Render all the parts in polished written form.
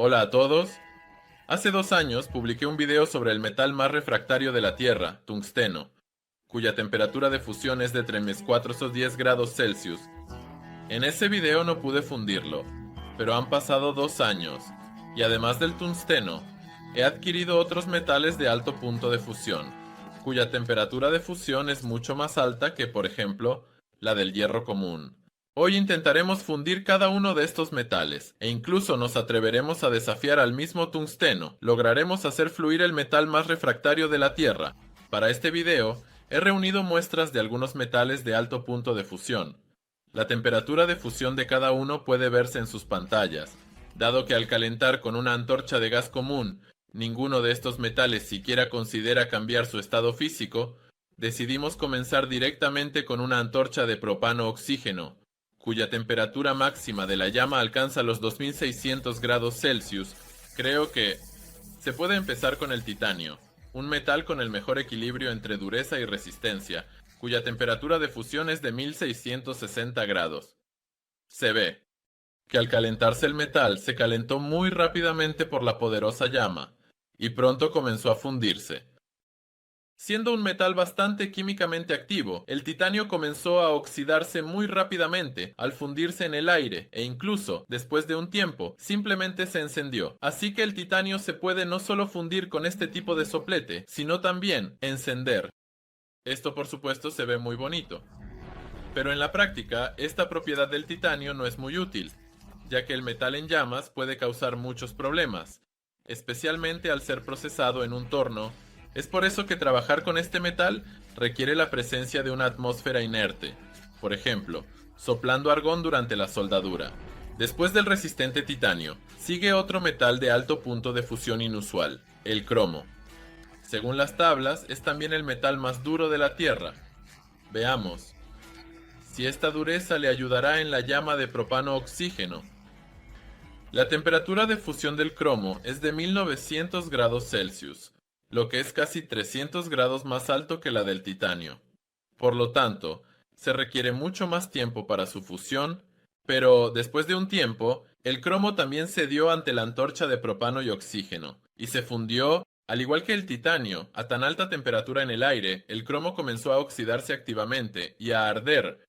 Hola a todos. Hace 2 años publiqué un video sobre el metal más refractario de la Tierra, tungsteno, cuya temperatura de fusión es de 3410 grados Celsius. En ese video no pude fundirlo, pero han pasado 2 años, y además del tungsteno, he adquirido otros metales de alto punto de fusión, cuya temperatura de fusión es mucho más alta que, por ejemplo, la del hierro común. Hoy intentaremos fundir cada uno de estos metales, e incluso nos atreveremos a desafiar al mismo tungsteno. Lograremos hacer fluir el metal más refractario de la Tierra. Para este video, he reunido muestras de algunos metales de alto punto de fusión. La temperatura de fusión de cada uno puede verse en sus pantallas. Dado que al calentar con una antorcha de gas común, ninguno de estos metales siquiera considera cambiar su estado físico, decidimos comenzar directamente con una antorcha de propano-oxígeno, cuya temperatura máxima de la llama alcanza los 2600 grados Celsius. Creo que se puede empezar con el titanio, un metal con el mejor equilibrio entre dureza y resistencia, cuya temperatura de fusión es de 1660 grados. Se ve que al calentarse el metal se calentó muy rápidamente por la poderosa llama, y pronto comenzó a fundirse. Siendo un metal bastante químicamente activo, el titanio comenzó a oxidarse muy rápidamente al fundirse en el aire e incluso, después de un tiempo, simplemente se encendió. Así que el titanio se puede no solo fundir con este tipo de soplete, sino también encender. Esto por supuesto se ve muy bonito. Pero en la práctica, esta propiedad del titanio no es muy útil, ya que el metal en llamas puede causar muchos problemas, especialmente al ser procesado en un torno. Es por eso que trabajar con este metal requiere la presencia de una atmósfera inerte, por ejemplo, soplando argón durante la soldadura. Después del resistente titanio, sigue otro metal de alto punto de fusión inusual, el cromo. Según las tablas, es también el metal más duro de la Tierra. Veamos si esta dureza le ayudará en la llama de propano-oxígeno. La temperatura de fusión del cromo es de 1900 grados Celsius, lo que es casi 300 grados más alto que la del titanio. Por lo tanto, se requiere mucho más tiempo para su fusión, pero después de un tiempo, el cromo también cedió ante la antorcha de propano y oxígeno, y se fundió, al igual que el titanio, a tan alta temperatura en el aire. El cromo comenzó a oxidarse activamente y a arder.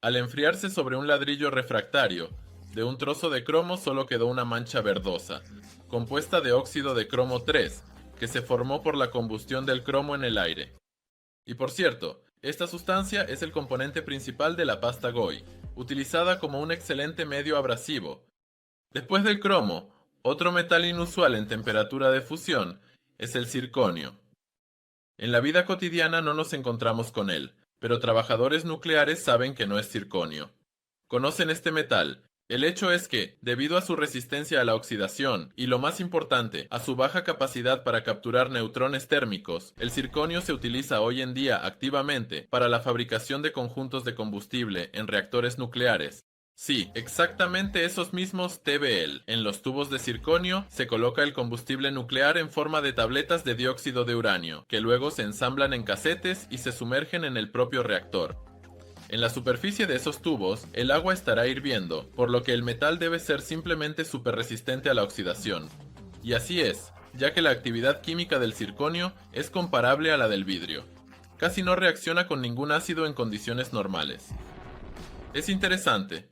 Al enfriarse sobre un ladrillo refractario, de un trozo de cromo solo quedó una mancha verdosa, compuesta de óxido de cromo 3, que se formó por la combustión del cromo en el aire. Y por cierto, esta sustancia es el componente principal de la pasta Goy, utilizada como un excelente medio abrasivo. Después del cromo, otro metal inusual en temperatura de fusión es el circonio. En la vida cotidiana no nos encontramos con él, pero trabajadores nucleares saben que no es circonio. Conocen este metal. El hecho es que, debido a su resistencia a la oxidación y, lo más importante, a su baja capacidad para capturar neutrones térmicos, el circonio se utiliza hoy en día activamente para la fabricación de conjuntos de combustible en reactores nucleares. Sí, exactamente esos mismos TBL. En los tubos de circonio se coloca el combustible nuclear en forma de tabletas de dióxido de uranio, que luego se ensamblan en casetes y se sumergen en el propio reactor. En la superficie de esos tubos, el agua estará hirviendo, por lo que el metal debe ser simplemente superresistente a la oxidación. Y así es, ya que la actividad química del circonio es comparable a la del vidrio. Casi no reacciona con ningún ácido en condiciones normales. Es interesante,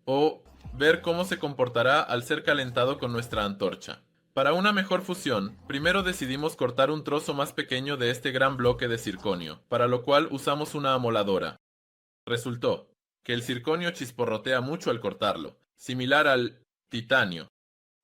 ver cómo se comportará al ser calentado con nuestra antorcha. Para una mejor fusión, primero decidimos cortar un trozo más pequeño de este gran bloque de circonio, para lo cual usamos una amoladora. Resultó que el circonio chisporrotea mucho al cortarlo, similar al titanio.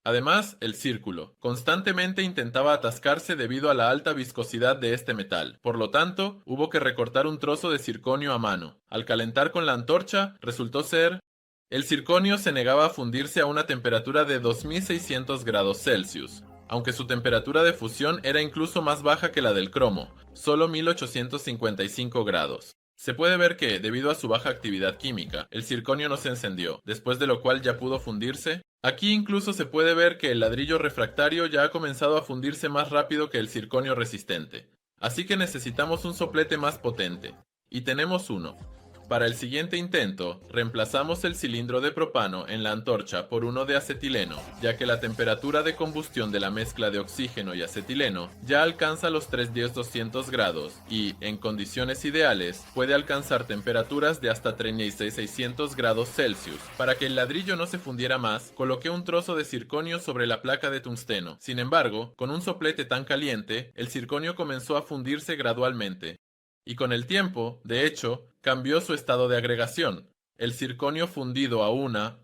Además, el círculo constantemente intentaba atascarse debido a la alta viscosidad de este metal. Por lo tanto, hubo que recortar un trozo de circonio a mano. Al calentar con la antorcha, resultó ser... El circonio se negaba a fundirse a una temperatura de 2600 grados Celsius, aunque su temperatura de fusión era incluso más baja que la del cromo, solo 1855 grados. Se puede ver que, debido a su baja actividad química, el circonio no se encendió, después de lo cual ya pudo fundirse. Aquí incluso se puede ver que el ladrillo refractario ya ha comenzado a fundirse más rápido que el circonio resistente. Así que necesitamos un soplete más potente. Y tenemos uno. Para el siguiente intento, reemplazamos el cilindro de propano en la antorcha por uno de acetileno, ya que la temperatura de combustión de la mezcla de oxígeno y acetileno ya alcanza los 310-200 grados y, en condiciones ideales, puede alcanzar temperaturas de hasta 36-600 grados Celsius. Para que el ladrillo no se fundiera más, coloqué un trozo de circonio sobre la placa de tungsteno. Sin embargo, con un soplete tan caliente, el circonio comenzó a fundirse gradualmente. Y con el tiempo, de hecho, cambió su estado de agregación. El circonio fundido a una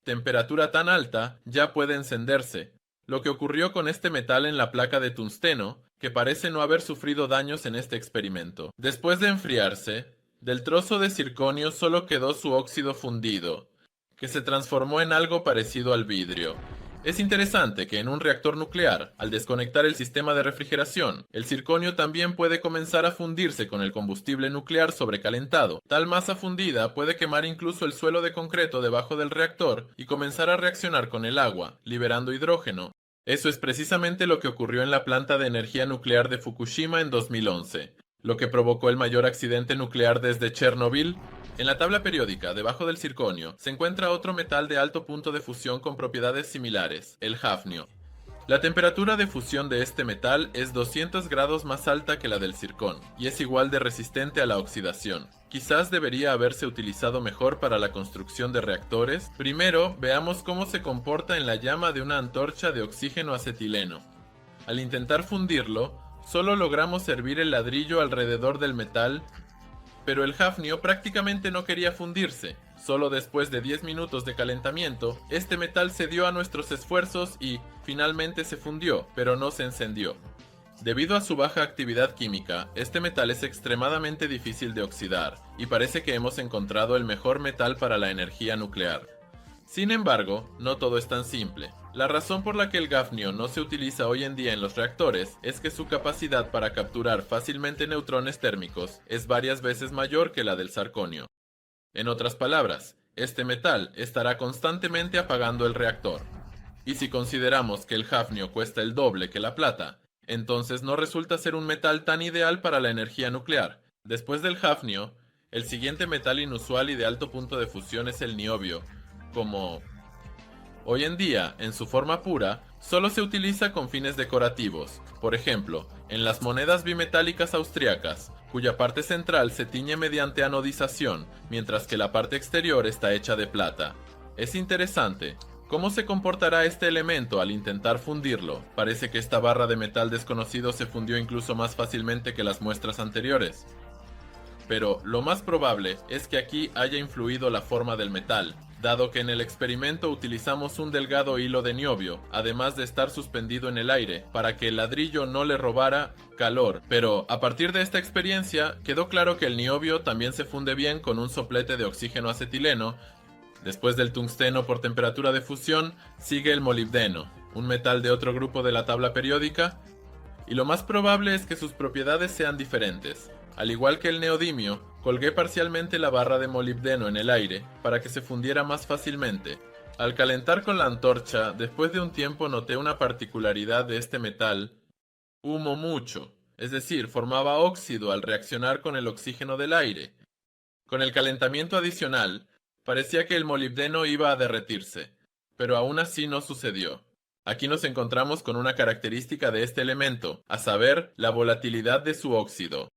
temperatura tan alta ya puede encenderse, lo que ocurrió con este metal en la placa de tungsteno, que parece no haber sufrido daños en este experimento. Después de enfriarse, del trozo de circonio solo quedó su óxido fundido, que se transformó en algo parecido al vidrio. Es interesante que en un reactor nuclear, al desconectar el sistema de refrigeración, el circonio también puede comenzar a fundirse con el combustible nuclear sobrecalentado. Tal masa fundida puede quemar incluso el suelo de concreto debajo del reactor y comenzar a reaccionar con el agua, liberando hidrógeno. Eso es precisamente lo que ocurrió en la planta de energía nuclear de Fukushima en 2011, lo que provocó el mayor accidente nuclear desde Chernobyl. En la tabla periódica, debajo del circonio, se encuentra otro metal de alto punto de fusión con propiedades similares, el hafnio. La temperatura de fusión de este metal es 200 grados más alta que la del circón, y es igual de resistente a la oxidación. Quizás debería haberse utilizado mejor para la construcción de reactores. Primero, veamos cómo se comporta en la llama de una antorcha de oxígeno acetileno. Al intentar fundirlo, solo logramos hervir el ladrillo alrededor del metal, pero el hafnio prácticamente no quería fundirse. Solo después de 10 minutos de calentamiento, este metal cedió a nuestros esfuerzos y, finalmente se fundió, pero no se encendió. Debido a su baja actividad química, este metal es extremadamente difícil de oxidar, y parece que hemos encontrado el mejor metal para la energía nuclear. Sin embargo, no todo es tan simple. La razón por la que el hafnio no se utiliza hoy en día en los reactores es que su capacidad para capturar fácilmente neutrones térmicos es varias veces mayor que la del zarconio. En otras palabras, este metal estará constantemente apagando el reactor. Y si consideramos que el hafnio cuesta el doble que la plata, entonces no resulta ser un metal tan ideal para la energía nuclear. Después del hafnio, el siguiente metal inusual y de alto punto de fusión es el niobio, como hoy en día, en su forma pura, solo se utiliza con fines decorativos, por ejemplo, en las monedas bimetálicas austriacas, cuya parte central se tiñe mediante anodización, mientras que la parte exterior está hecha de plata. Es interesante. ¿Cómo se comportará este elemento al intentar fundirlo? Parece que esta barra de metal desconocido se fundió incluso más fácilmente que las muestras anteriores. Pero lo más probable es que aquí haya influido la forma del metal, dado que en el experimento utilizamos un delgado hilo de niobio, además de estar suspendido en el aire, para que el ladrillo no le robara calor. Pero a partir de esta experiencia, quedó claro que el niobio también se funde bien con un soplete de oxígeno acetileno. Después del tungsteno por temperatura de fusión, sigue el molibdeno, un metal de otro grupo de la tabla periódica, y lo más probable es que sus propiedades sean diferentes. Al igual que el neodimio, colgué parcialmente la barra de molibdeno en el aire para que se fundiera más fácilmente. Al calentar con la antorcha, después de un tiempo noté una particularidad de este metal: humo mucho, es decir, formaba óxido al reaccionar con el oxígeno del aire. Con el calentamiento adicional, parecía que el molibdeno iba a derretirse, pero aún así no sucedió. Aquí nos encontramos con una característica de este elemento, a saber, la volatilidad de su óxido.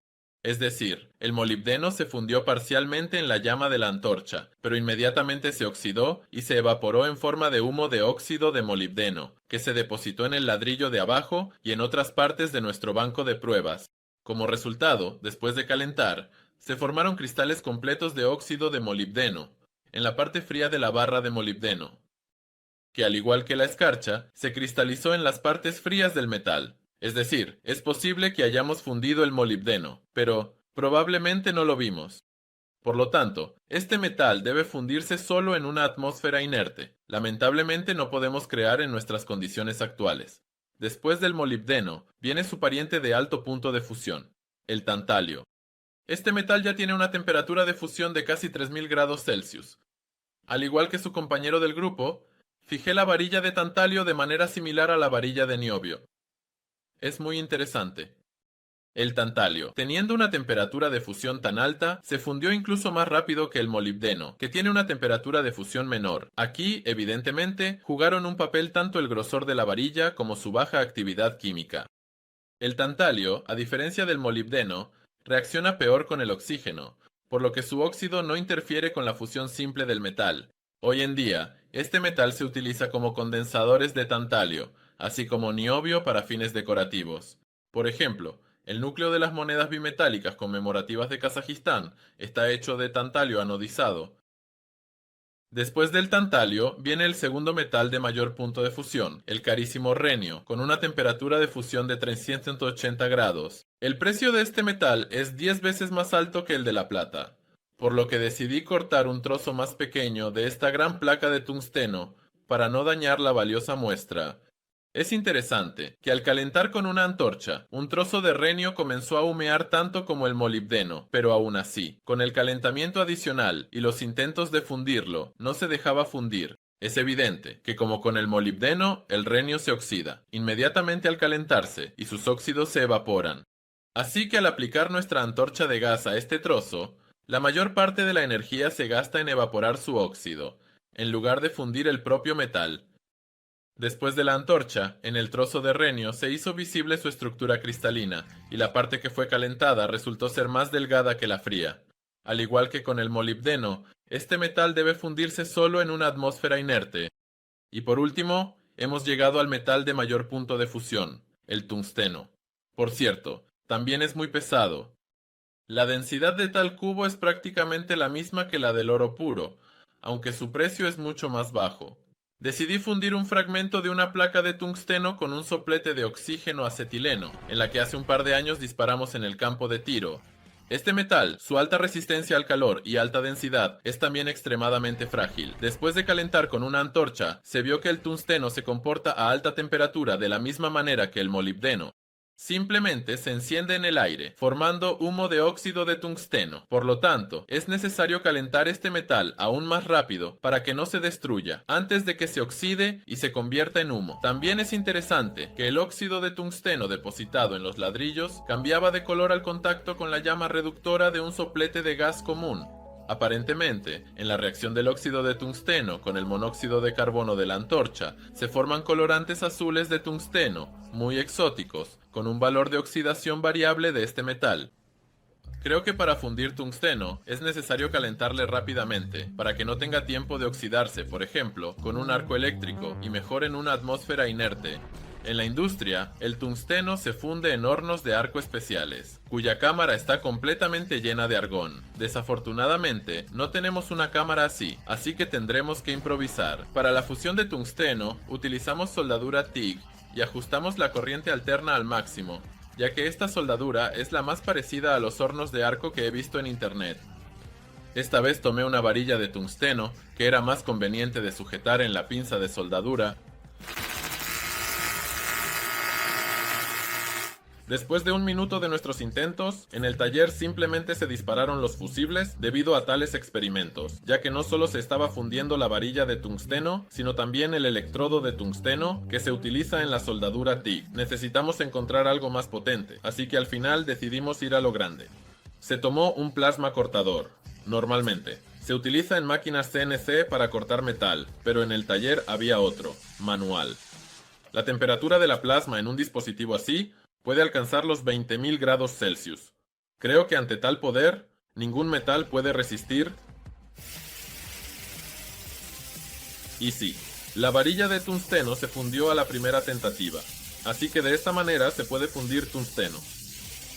Es decir, el molibdeno se fundió parcialmente en la llama de la antorcha, pero inmediatamente se oxidó y se evaporó en forma de humo de óxido de molibdeno, que se depositó en el ladrillo de abajo y en otras partes de nuestro banco de pruebas. Como resultado, después de calentar, se formaron cristales completos de óxido de molibdeno, en la parte fría de la barra de molibdeno, que al igual que la escarcha, se cristalizó en las partes frías del metal. Es decir, es posible que hayamos fundido el molibdeno, pero probablemente no lo vimos. Por lo tanto, este metal debe fundirse solo en una atmósfera inerte. Lamentablemente no podemos crear en nuestras condiciones actuales. Después del molibdeno, viene su pariente de alto punto de fusión, el tantalio. Este metal ya tiene una temperatura de fusión de casi 3000 grados Celsius. Al igual que su compañero del grupo, fijé la varilla de tantalio de manera similar a la varilla de niobio. Es muy interesante. El tantalio, teniendo una temperatura de fusión tan alta, se fundió incluso más rápido que el molibdeno, que tiene una temperatura de fusión menor. Aquí, evidentemente, jugaron un papel tanto el grosor de la varilla como su baja actividad química. El tantalio, a diferencia del molibdeno, reacciona peor con el oxígeno, por lo que su óxido no interfiere con la fusión simple del metal. Hoy en día, este metal se utiliza como condensadores de tantalio, así como niobio para fines decorativos. Por ejemplo, el núcleo de las monedas bimetálicas conmemorativas de Kazajistán está hecho de tantalio anodizado. Después del tantalio viene el segundo metal de mayor punto de fusión, el carísimo renio, con una temperatura de fusión de 380 grados. El precio de este metal es 10 veces más alto que el de la plata, por lo que decidí cortar un trozo más pequeño de esta gran placa de tungsteno para no dañar la valiosa muestra. Es interesante que al calentar con una antorcha, un trozo de renio comenzó a humear tanto como el molibdeno, pero aún así, con el calentamiento adicional y los intentos de fundirlo, no se dejaba fundir. Es evidente que como con el molibdeno, el renio se oxida inmediatamente al calentarse y sus óxidos se evaporan. Así que al aplicar nuestra antorcha de gas a este trozo, la mayor parte de la energía se gasta en evaporar su óxido, en lugar de fundir el propio metal. Después de la antorcha, en el trozo de renio se hizo visible su estructura cristalina, y la parte que fue calentada resultó ser más delgada que la fría. Al igual que con el molibdeno, este metal debe fundirse solo en una atmósfera inerte. Y por último, hemos llegado al metal de mayor punto de fusión, el tungsteno. Por cierto, también es muy pesado. La densidad de tal cubo es prácticamente la misma que la del oro puro, aunque su precio es mucho más bajo. Decidí fundir un fragmento de una placa de tungsteno con un soplete de oxígeno acetileno, en la que hace un par de años disparamos en el campo de tiro. Este metal, su alta resistencia al calor y alta densidad, es también extremadamente frágil. Después de calentar con una antorcha, se vio que el tungsteno se comporta a alta temperatura de la misma manera que el molibdeno. Simplemente se enciende en el aire, formando humo de óxido de tungsteno. Por lo tanto, es necesario calentar este metal aún más rápido para que no se destruya, antes de que se oxide y se convierta en humo. También es interesante que el óxido de tungsteno depositado en los ladrillos cambiaba de color al contacto con la llama reductora de un soplete de gas común. Aparentemente, en la reacción del óxido de tungsteno con el monóxido de carbono de la antorcha, se forman colorantes azules de tungsteno, muy exóticos, con un valor de oxidación variable de este metal. Creo que para fundir tungsteno es necesario calentarle rápidamente, para que no tenga tiempo de oxidarse, por ejemplo, con un arco eléctrico, y mejor en una atmósfera inerte. En la industria, el tungsteno se funde en hornos de arco especiales, cuya cámara está completamente llena de argón. Desafortunadamente, no tenemos una cámara así que tendremos que improvisar. Para la fusión de tungsteno, utilizamos soldadura TIG y ajustamos la corriente alterna al máximo, ya que esta soldadura es la más parecida a los hornos de arco que he visto en internet. Esta vez tomé una varilla de tungsteno, que era más conveniente de sujetar en la pinza de soldadura. Después de un minuto de nuestros intentos, en el taller simplemente se dispararon los fusibles debido a tales experimentos, ya que no solo se estaba fundiendo la varilla de tungsteno, sino también el electrodo de tungsteno que se utiliza en la soldadura TIG. Necesitamos encontrar algo más potente, así que al final decidimos ir a lo grande. Se tomó un plasma cortador. Normalmente, se utiliza en máquinas CNC para cortar metal, pero en el taller había otro, manual. La temperatura de la plasma en un dispositivo así puede alcanzar los 20.000 grados Celsius. Creo que ante tal poder, ningún metal puede resistir. Y sí, la varilla de tungsteno se fundió a la primera tentativa, así que de esta manera se puede fundir tungsteno.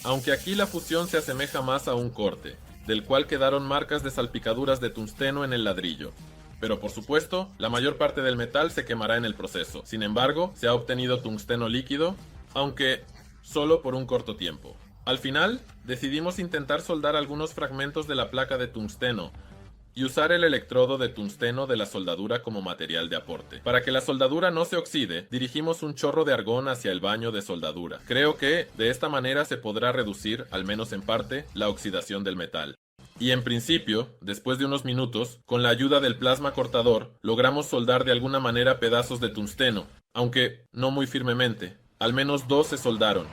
Aunque aquí la fusión se asemeja más a un corte, del cual quedaron marcas de salpicaduras de tungsteno en el ladrillo. Pero por supuesto, la mayor parte del metal se quemará en el proceso. Sin embargo, se ha obtenido tungsteno líquido, aunque solo por un corto tiempo. Al final, decidimos intentar soldar algunos fragmentos de la placa de tungsteno y usar el electrodo de tungsteno de la soldadura como material de aporte. Para que la soldadura no se oxide, dirigimos un chorro de argón hacia el baño de soldadura. Creo que, de esta manera, se podrá reducir, al menos en parte, la oxidación del metal. Y en principio, después de unos minutos, con la ayuda del plasma cortador, logramos soldar de alguna manera pedazos de tungsteno, aunque no muy firmemente. Al menos 2 se soldaron.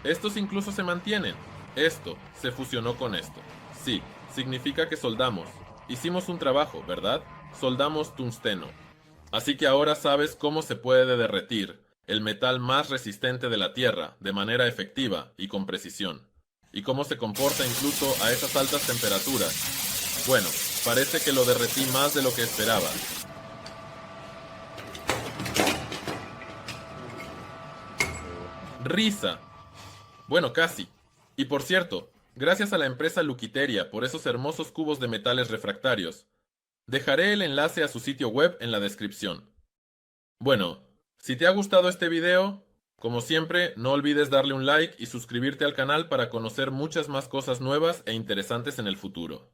Estos incluso se mantienen. Esto se fusionó con esto. Sí, significa que soldamos. Hicimos un trabajo, ¿verdad? Soldamos tungsteno. Así que ahora sabes cómo se puede derretir el metal más resistente de la Tierra de manera efectiva y con precisión. Y cómo se comporta incluso a esas altas temperaturas. Bueno, parece que lo derretí más de lo que esperaba. Risa. Bueno, casi. Y por cierto, gracias a la empresa Luquiteria por esos hermosos cubos de metales refractarios. Dejaré el enlace a su sitio web en la descripción. Bueno, si te ha gustado este video, como siempre, no olvides darle un like y suscribirte al canal para conocer muchas más cosas nuevas e interesantes en el futuro.